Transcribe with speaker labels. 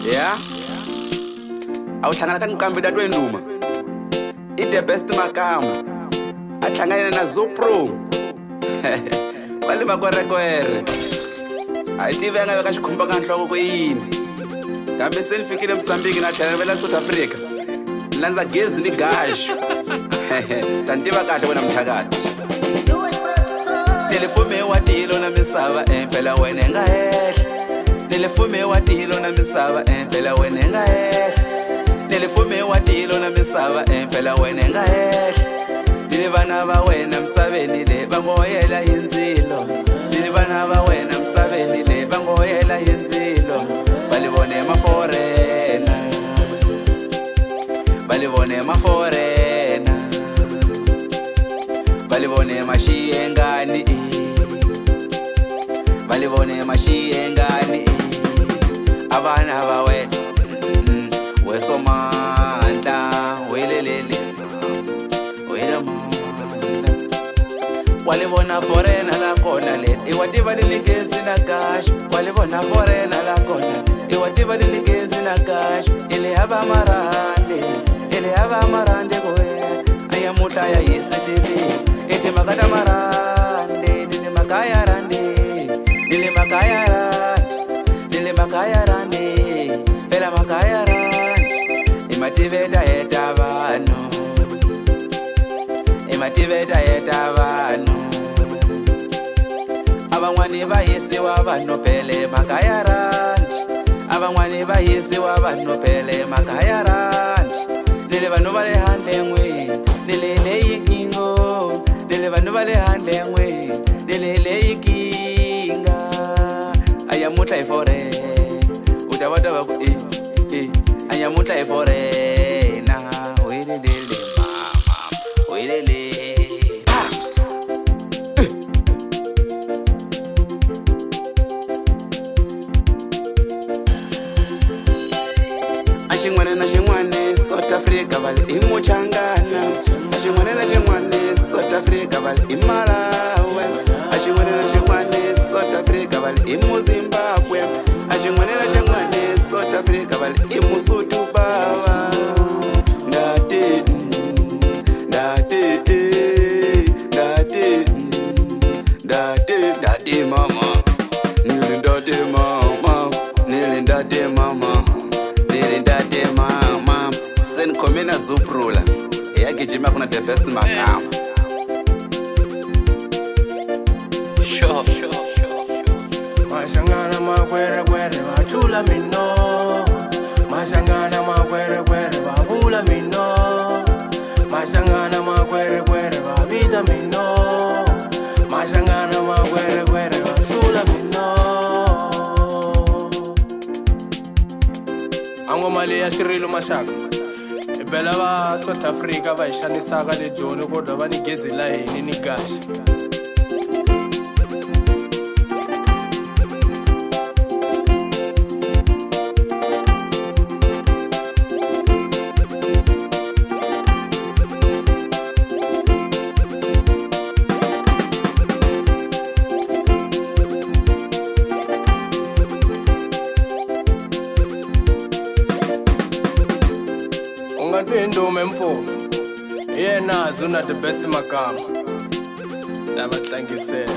Speaker 1: Yeah, awuhlangana kaniqambi tatwe nduma the best makama ahlangane na Zopro bali makwerekwere ayitive ngabe kashikhumba kanhloko kuyini kambe senifikile eMozambique nathlavela South Africa lanza gezi ni gasho tantiva kahle wena mthakathi nilifume watilo na misava empela wena engahehla nilifume watilo na misava empela wena engahehla nilifume watilo na misava empela wena engahehla nilivana va wena msaveni le vangoyela hindzilo nilivana va wena msaveni le vangoyela hindzilo balivone maforena balivone maforena balivone mashiyengani balivone mashiyengani abana bawe wesomandla welelele welamandla walivona forena la kona le iwativa linikezi na cash walivona forena la kona iwativa linikezi na cash ile hava marande koye ayamutla ya yesetele eti makata marande nile makaya rande nile makaya rande nile makaya rande pela makaya rande imativeta etavano imativeta etavano abangwani bayisiwa vanhu pele makaya rande abangwani bayisiwa vanhu pele makaya rande nile vanhu vale handle ngweni nile leyikingo nile vanhu vale handle ngweni nile leyikinga ayamutla ifore utavata vaku ayamutla iforena welelele mama welele Ashingwane na shingwane South Africa vale imuchangana ashingwane na shingwane South Africa vale imalawe ashingwane na shingwane South Africa vale imuZimbabwe ashingwane na shingwane South Africa vale imuSotho baba ndate mama nilindate mama nilindate mama nilindate mama sen komina Zoprula eyagijima kuna the best makama sure
Speaker 2: Mashangana magwere vachula mino Mashangana magwere vavula mino Mashangana magwere vavida mino Mashangana magwere vachula mino Angomali ya Shirilo Mashaka Bela va South Africa va ishanisaka le Joni kodwa vanigezi la hini ni gashi Ungatwindume mfo yena zuna the best makama labatlangisela